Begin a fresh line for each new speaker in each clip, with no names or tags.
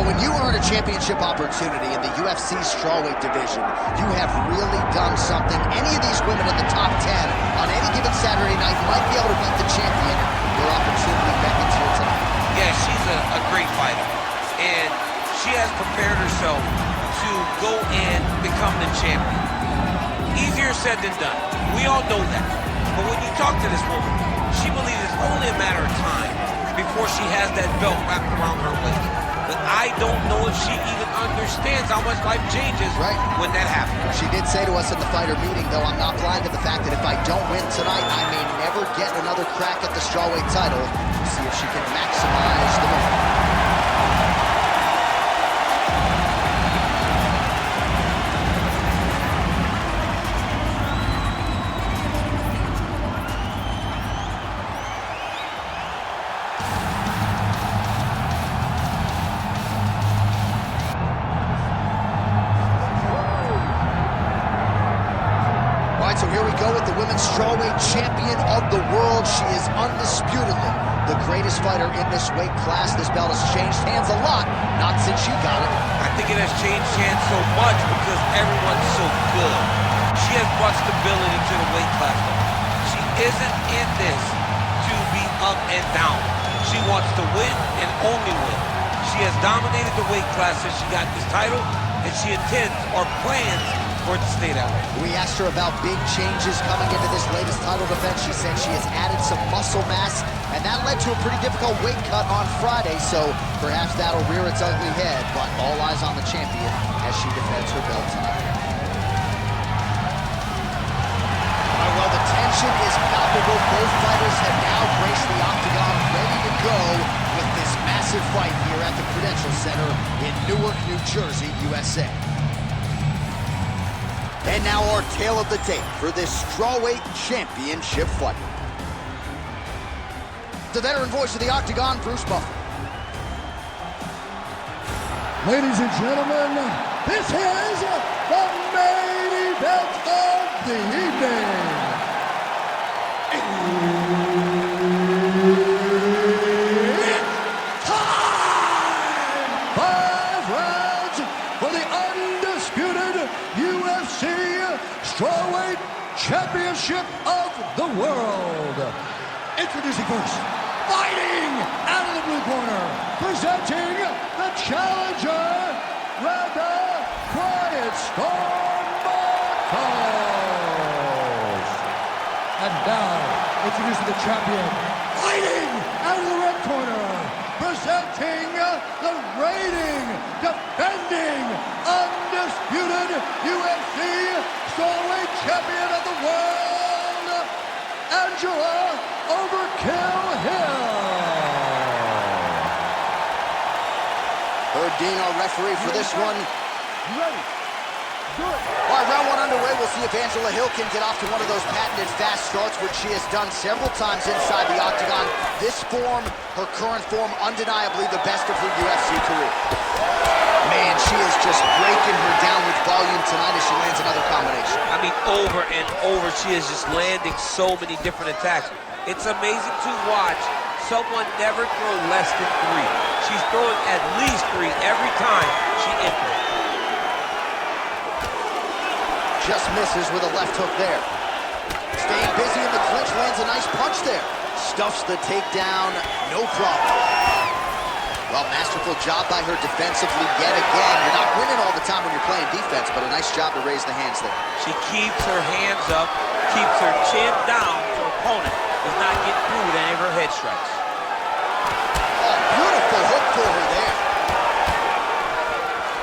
Well, when you earn a championship opportunity in the UFC strawweight division, you have really done something. Any of these women in the top 10 on any given Saturday night might be able to beat the champion. Your opportunity beckons here tonight.
Yeah, she's a great fighter, and she has prepared herself to go and become the champion. Easier said than done. We all know that. But when you talk to this woman, she believes it's only a matter of time before she has that belt wrapped around her waist. But I don't know if she even understands how much life changes when that happens.
She did say to us in the fighter meeting, though, I'm not blind to the fact that if I don't win tonight, I may never get another crack at the strawweight title. We'll see if she can maximize the moment. So here we go with the women's strawweight champion of the world. She is undisputedly the greatest fighter in this weight class. This belt has changed hands a lot, not since she got it.
I think it has changed hands so much because everyone's so good. She has brought stability to the weight class. She isn't in this to be up and down. She wants to win and only win. She has dominated the weight class since she got this title, and she intends or plans for it to stay that way.
We asked her about big changes coming into this latest title defense. She said she has added some muscle mass, and that led to a pretty difficult weight cut on Friday, so perhaps that'll rear its ugly head, but all eyes on the champion as she defends her belt tonight. Well, the tension is palpable. Both fighters have now graced the octagon, ready to go with this massive fight here at the Prudential Center in Newark, New Jersey, USA. And now our tale of the tape for this strawweight championship fight. The veteran voice of the octagon, Bruce Buffer.
Ladies and gentlemen, this is the main event of the evening. It's time! 5 rounds for the undisputed UFC Strawweight Championship of the World. Introducing first, fighting out of the blue corner, presenting the challenger, Randa Quiet Storm Markos. And now, introducing the champion, fighting out of the red corner, presenting the reigning, defending, undisputed UFC Strawweight Champion of the World, Angela Overkill Hill.
Herb Dean, our referee for this one.
You ready? Good.
All right, round 1 underway. We'll see if Angela Hill can get off to one of those patented fast starts, which she has done several times inside the octagon. This form, her current form, undeniably the best of her UFC career. Man, she is just breaking her down with volume tonight as she lands another combination.
I mean, over and over, she is just landing so many different attacks. It's amazing to watch someone never throw less than 3. She's throwing at least 3 every time she enters.
Just misses with a left hook there. Staying busy in the clinch, lands a nice punch there. Stuffs the takedown, no problem. Well, masterful job by her defensively yet again. You're not winning all the time when you're playing defense, but a nice job to raise the hands there.
She keeps her hands up, keeps her chin down so her opponent does not get through with any of her head strikes.
Oh, beautiful hook for her there.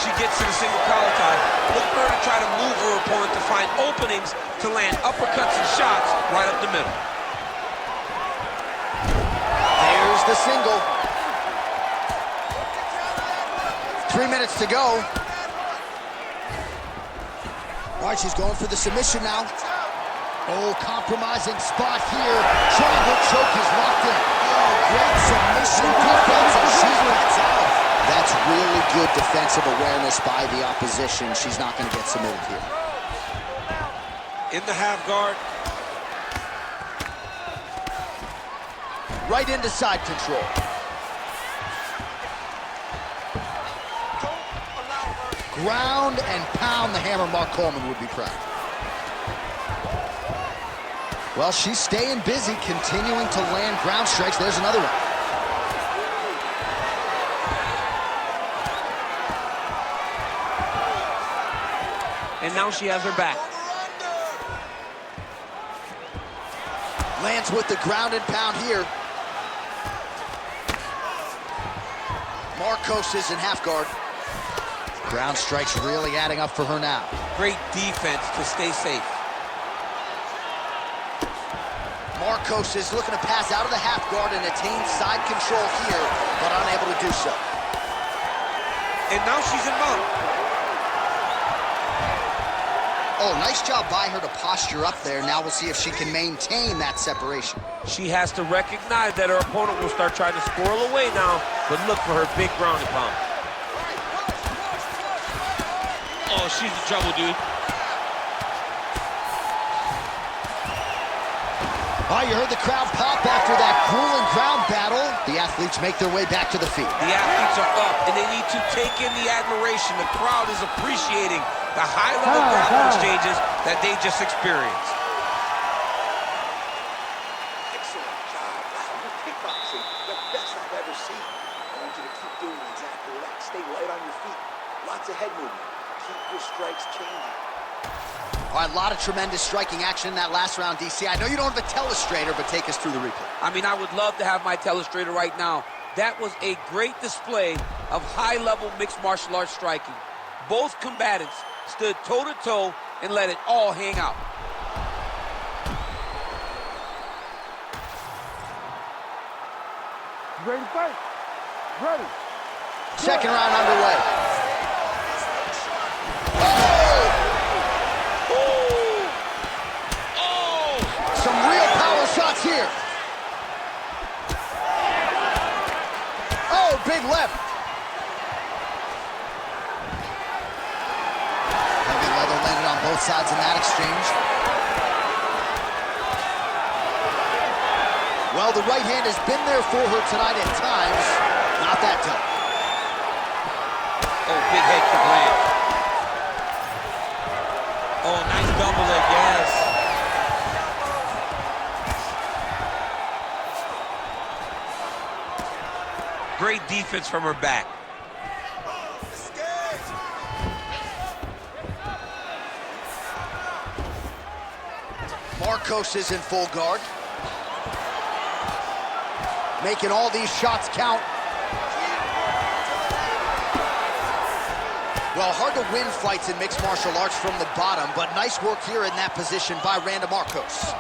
She gets to the single collar tie. Look for her to try to move her opponent to find openings to land uppercuts and shots right up the middle.
There's the single. 3 minutes to go. All right, she's going for the submission now. Oh, compromising spot here. Triangle choke is locked in. Oh, great submission defense, and she gets out. That's really good defensive awareness by the opposition. She's not going to get submitted here.
In the half guard.
Right into side control. Ground and pound the hammer. Mark Coleman would be proud. Well, she's staying busy, continuing to land ground strikes. There's another one.
And now she has her back.
Lands with the ground and pound here. Markos is in half guard. Ground strikes really adding up for her now.
Great defense to stay safe.
Markos is looking to pass out of the half guard and attain side control here, but unable to do so.
And now she's in mount.
Oh, nice job by her to posture up there. Now we'll see if she can maintain that separation.
She has to recognize that her opponent will start trying to squirrel away now, but look for her big ground and pound. Oh, she's in trouble, dude.
Oh, you heard the crowd pop after that grueling ground battle. The athletes make their way back to the feet.
The athletes are up, and they need to take in the admiration. The crowd is appreciating the high-level ground exchanges that they just experienced.
Excellent job. Wow, you're kickboxing the best I've ever seen. I want you to keep doing exactly that. Stay light on your feet. Lots of head movement. Keep your strikes changing.
All right, a lot of tremendous striking action in that last round, DC. I know you don't have a telestrator, but take us through the replay.
I mean, I would love to have my telestrator right now. That was a great display of high-level mixed martial arts striking. Both combatants stood toe-to-toe and let it all hang out.
Ready to fight? Ready.
Second round underway. Some real power shots here. Oh, big left. Heavy leather landed on both sides in that exchange. Well, the right hand has been there for her tonight at times. Not that time.
Oh, big head kick land. Oh, nice double leg, yes. Great defense from her back.
Markos is in full guard. Making all these shots count. Well, hard to win fights in mixed martial arts from the bottom, but nice work here in that position by Randa Markos.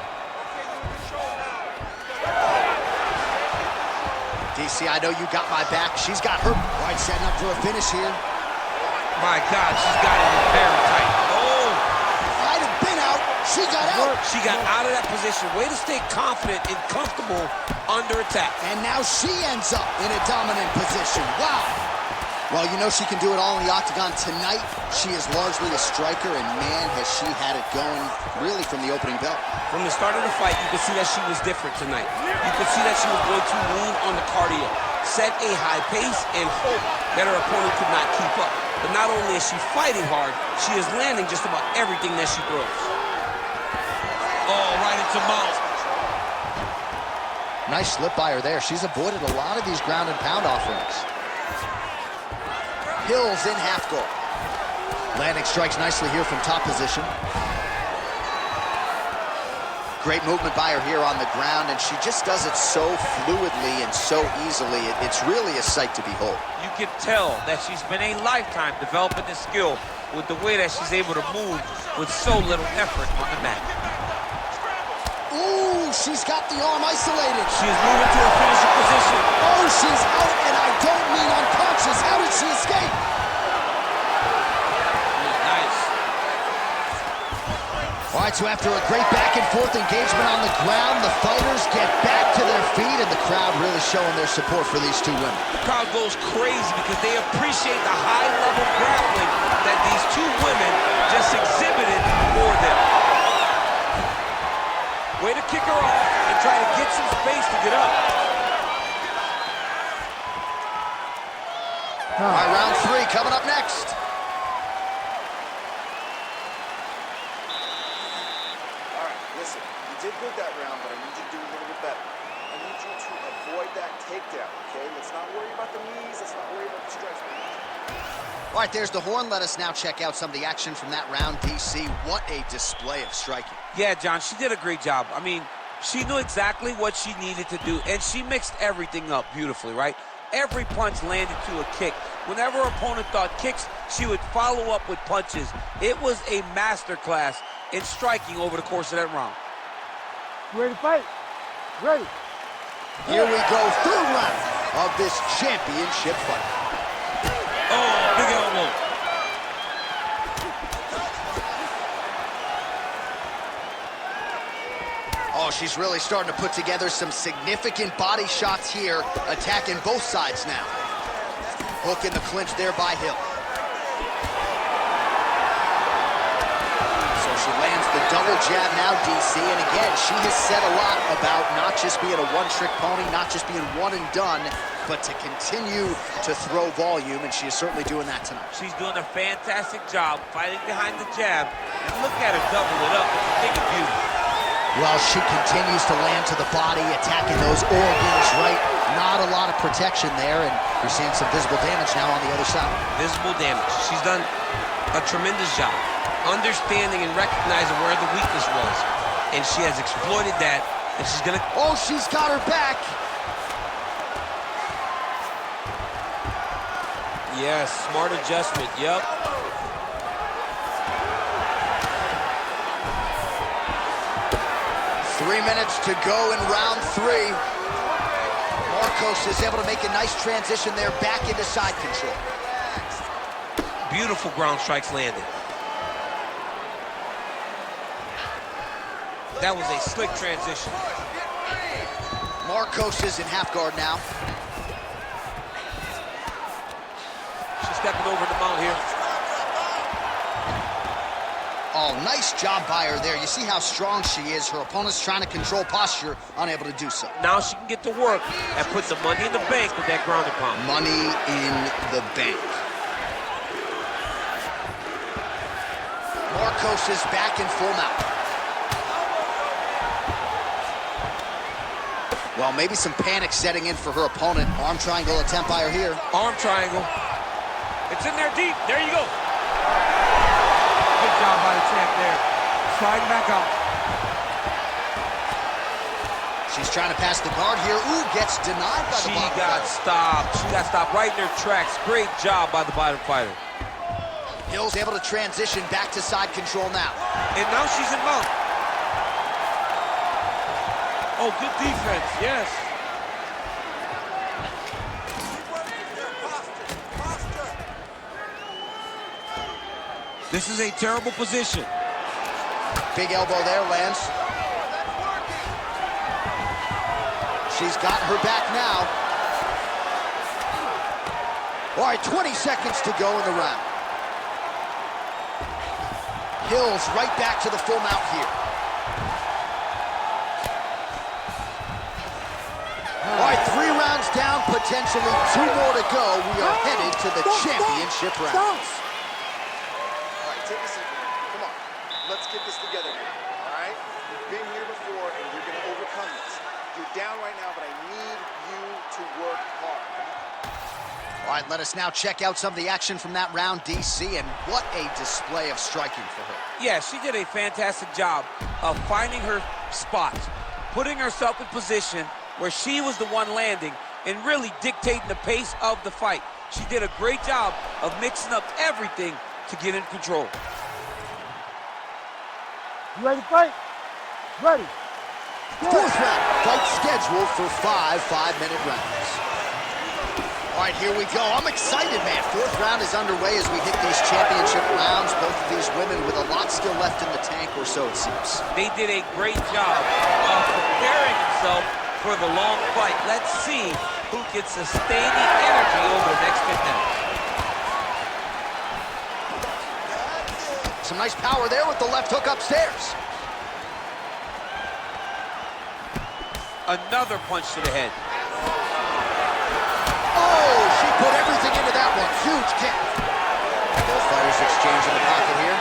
DC, I know you got my back. She's got her. All right, setting up for a finish here.
My God, she's got it in very tight. Oh!
Might have been out. She got out.
She got out of that position. Way to stay confident and comfortable under attack.
And now she ends up in a dominant position. Wow. Well, you know she can do it all in the octagon tonight. She is largely a striker, and man, has she had it going really from the opening bell.
From the start of the fight, you could see that she was different tonight. You could see that she was going to lean on the cardio, set a high pace, and hope that her opponent could not keep up. But not only is she fighting hard, she is landing just about everything that she throws. Oh, right into mouth.
Nice slip by her there. She's avoided a lot of these ground and pound offerings. Hills in half guard. Landing strikes nicely here from top position. Great movement by her here on the ground, and she just does it so fluidly and so easily. It's really a sight to behold.
You can tell that she's been a lifetime developing this skill with the way that she's able to move with so little effort on the mat.
Ooh, she's got the arm isolated.
She is moving to a finishing position.
Oh, she's out, and I don't mean unconscious. How did she escape?
Nice.
All right, so after a great back-and-forth engagement on the ground, the fighters get back to their feet, and the crowd really showing their support for these two women.
The crowd goes crazy because they appreciate the high-level grappling that these two women just exhibited for them. Way to kick her off and try to get some space to get up.
All right, round three coming up next.
good that round, but I need you to do a little bit better. I need you to avoid that takedown, okay? Let's not worry about the knees. Let's not worry about the strikes.
All right, there's the horn. Let us now check out some of the action from that round, DC. What a display of striking.
Yeah, John, she did a great job. I mean, she knew exactly what she needed to do, and she mixed everything up beautifully, right? Every punch landed to a kick. Whenever her opponent thought kicks, she would follow up with punches. It was a masterclass in striking over the course of that round.
You ready to fight? Ready.
Here we go, third round of this championship fight.
Oh, big elbow.
Oh, she's really starting to put together some significant body shots here, attacking both sides now. Hook in the clinch there by Hill. So she lands the double jab now, DC, and again, she has said a lot about not just being a one-trick pony, not just being one and done, but to continue to throw volume, and she is certainly doing that tonight.
She's doing a fantastic job fighting behind the jab, and look at her double it up. It's a thing of beauty.
Well, she continues to land to the body, attacking those organs, right? Not a lot of protection there, and you're seeing some visible damage now on the other side.
Visible damage. She's done a tremendous job understanding and recognizing where the weakness was, and she has exploited that, and she's gonna...
Oh, she's got her back.
Yes, smart adjustment, yep.
3 minutes to go in round 3. Markos is able to make a nice transition there back into side control.
Beautiful ground strikes landed. That was a slick transition.
Markos is in half guard now.
She's stepping over the mount here.
Oh, nice job by her there. You see how strong she is. Her opponent's trying to control posture, unable to do so.
Now she can get to work and put the money in the bank with that ground and pound.
Money in the bank. Markos is back in full mount. Well, maybe some panic setting in for her opponent. Arm triangle attempt by her here.
Arm triangle. It's in there deep. There you go. Good job by the champ there. Sliding back out.
She's trying to pass the guard here. Ooh, gets denied by the bottom.
She got stopped. She got stopped right in her tracks. Great job by the bottom fighter.
Hill's able to transition back to side control now.
And now she's in mount. Oh, good defense, yes. This is a terrible position.
Big elbow there, lands. She's got her back now. All right, 20 seconds to go in the round. Hill's right back to the full mount here. All right, 3 rounds down, potentially 2 more to go. We are headed to the championship rounds.
All right, take a seat. Come on. Let's get this together here, all right? You've been here before, and you're going to overcome this. You're down right now, but I need you to work hard.
All right, let us now check out some of the action from that round, DC, and what a display of striking for her.
Yeah, she did a fantastic job of finding her spot, putting herself in position where she was the one landing and really dictating the pace of the fight. She did a great job of mixing up everything to get in control.
You ready to fight? Ready.
Fourth round, fight scheduled for 5 5-minute rounds. All right, here we go. I'm excited, man. 4th round is underway as we hit these championship rounds. Both of these women with a lot still left in the tank, or so it seems.
They did a great job of preparing themselves for the long fight. Let's see who can sustain the energy over the next 10 minutes.
Some nice power there with the left hook upstairs.
Another punch to the head.
Oh, she put everything into that one. Huge kick. Both fighters exchange in the pocket here.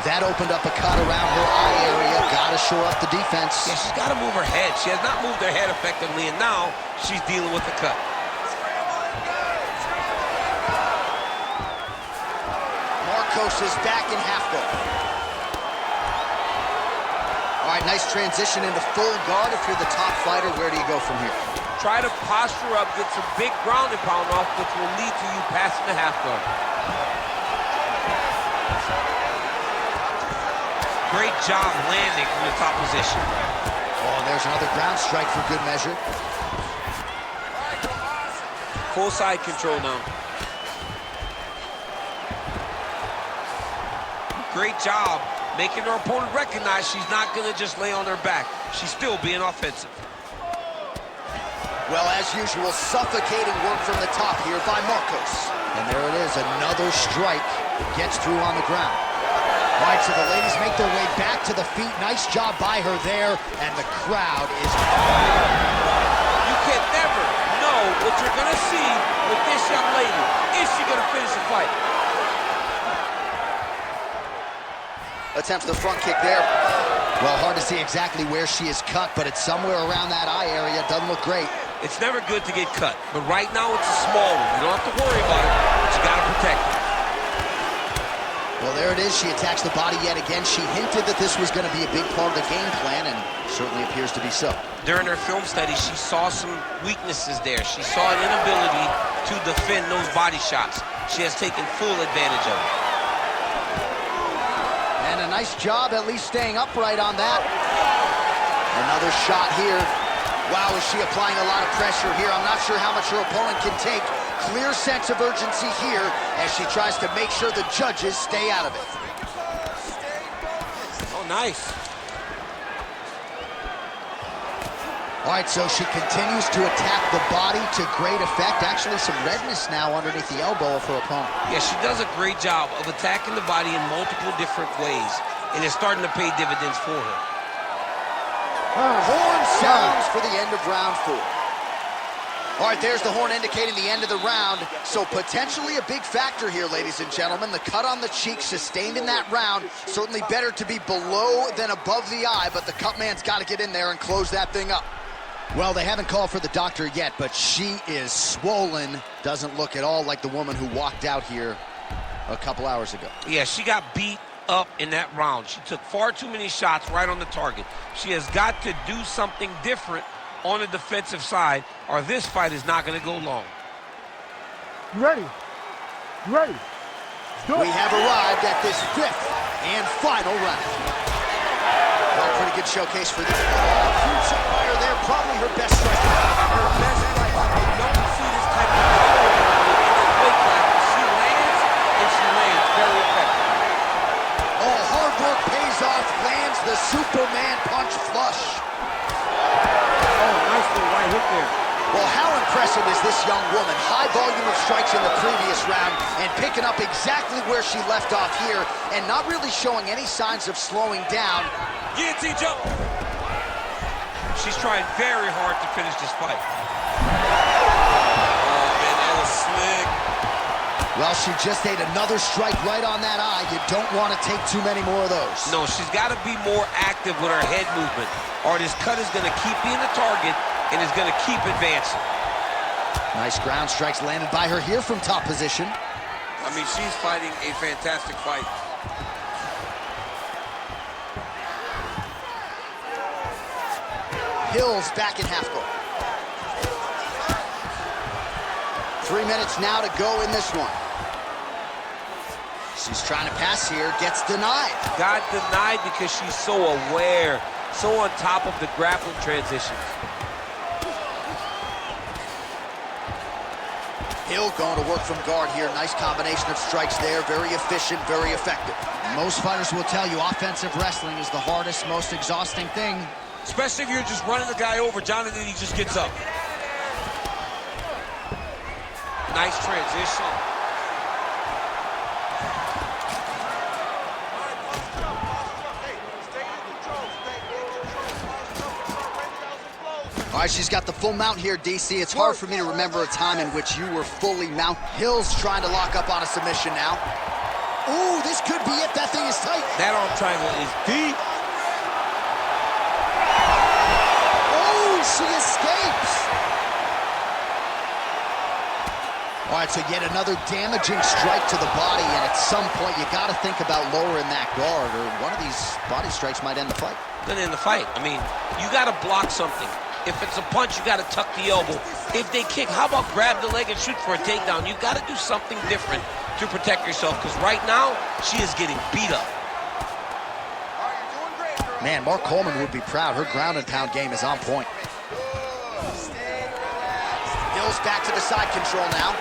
That opened up a cut around her eye area. Gotta shore up the defense.
Yeah, she's got to move her head. She has not moved her head effectively, and now she's dealing with the cut.
Markos is back in half guard. All right, nice transition into full guard. If you're the top fighter, where do you go from here?
Try to posture up, get some big ground and pound off, which will lead to you passing the half guard. Great job landing from the top position.
Oh, there's another ground strike for good measure.
Full side control now. Great job making her opponent recognize she's not going to just lay on her back. She's still being offensive.
Well, as usual, suffocating work from the top here by Markos. And there it is, another strike gets through on the ground. All right, so the ladies make their way back to the feet. Nice job by her there, and the crowd is...
You can never know what you're going to see with this young lady. Is she going to finish the fight?
Attempts the front kick there. Well, hard to see exactly where she is cut, but it's somewhere around that eye area. Doesn't look great.
It's never good to get cut, but right now it's a small one. You don't have to worry about it, but you got to protect it.
Well, there it is. She attacks the body yet again. She hinted that this was going to be a big part of the game plan, and certainly appears to be so.
During her film study, she saw some weaknesses there. She saw an inability to defend those body shots. She has taken full advantage of it.
And a nice job at least staying upright on that. Another shot here. Wow, is she applying a lot of pressure here? I'm not sure how much her opponent can take. Clear sense of urgency here as she tries to make sure the judges stay out of it.
Oh, nice.
All right, so she continues to attack the body to great effect. Actually, some redness now underneath the elbow of her opponent.
Yeah, she does a great job of attacking the body in multiple different ways, and it's starting to pay dividends for her.
Horn sounds for the end of round 4. All right, there's the horn indicating the end of the round. So potentially a big factor here, ladies and gentlemen. The cut on the cheek sustained in that round. Certainly better to be below than above the eye, but the cut man's got to get in there and close that thing up. Well, they haven't called for the doctor yet, but she is swollen. Doesn't look at all like the woman who walked out here a couple hours ago.
Yeah, she got beat up in that round. She took far too many shots right on the target. She has got to do something different on the defensive side, or this fight is not going to go long.
You ready? You ready?
We have arrived at this 5th and final round. Well, pretty good showcase for this future fighter there. Probably her best striker.
Her best striker. You don't see this type of power in this weight class. She lands, and she lands very effectively.
Oh, hard work pays off. Lands the Superman punch flush.
Oh, nice little right hook there.
Well, how impressive is this young woman? High volume of strikes in the previous round and picking up exactly where she left off here and not really showing any signs of slowing down.
Guillotine jump. She's trying very hard to finish this fight. Oh, man, that was slick.
Well, she just ate another strike right on that eye. You don't want to take too many more of those.
No, she's got to be more active with her head movement, or this cut is going to keep being the target and is going to keep advancing.
Nice ground strikes landed by her here from top position.
I mean, she's fighting a fantastic fight.
Hill's back in half guard. 3 minutes now to go in this one. She's trying to pass here, gets denied.
Got denied because she's so aware, so on top of the grappling transitions.
Hill going to work from guard here. Nice combination of strikes there. Very efficient, very effective. Most fighters will tell you offensive wrestling is the hardest, most exhausting thing.
Especially if you're just running the guy over, Jonathan, he just gets up. Nice transition.
All right, she's got the full mount here, DC. It's hard for me to remember a time in which you were fully mounted. Hill's trying to lock up on a submission now. Ooh, this could be it. That thing is tight.
That arm triangle is deep.
Oh, she escapes. All right, so yet another damaging strike to the body, and at some point you got to think about lowering that guard, or one of these body strikes might end the fight.
Gonna end the fight. I mean, you got to block something. If it's a punch, you got to tuck the elbow. If they kick, how about grab the leg and shoot for a takedown? You got to do something different to protect yourself, because right now she is getting beat up.
Man, Mark Coleman would be proud. Her ground and pound game is on point. Hill's back to the side control now.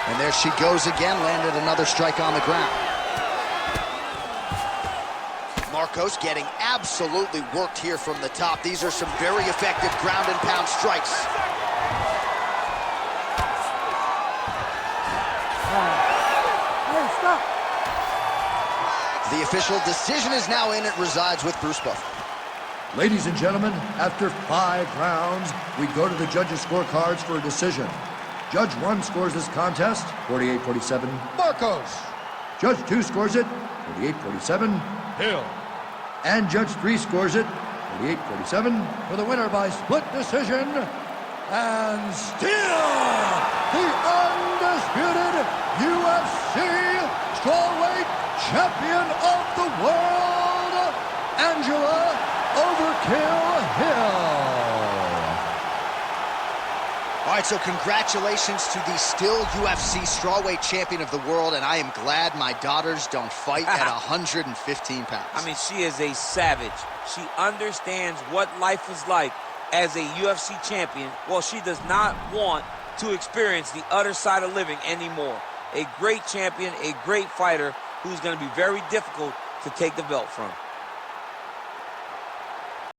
And there she goes again, landed another strike on the ground. Markos getting absolutely worked here from the top. These are some very effective ground and pound strikes.
Hey, stop.
The official decision is now in. It resides with Bruce Buffer.
Ladies and gentlemen, after 5 rounds, we go to the judges' scorecards for a decision. Judge 1 scores this contest, 48-47, Markos. Judge 2 scores it, 48-47, Hill. And Judge 3 scores it, 48-47, for the winner by split decision, and still the undisputed UFC strawweight champion of the world, Angela Overkill Hill.
All right, so congratulations to the still UFC strawweight champion of the world, and I am glad my daughters don't fight at 115 pounds.
I mean, she is a savage. She understands what life is like as a UFC champion. Well, she does not want to experience the other side of living anymore. A great champion, a great fighter who's going to be very difficult to take the belt from.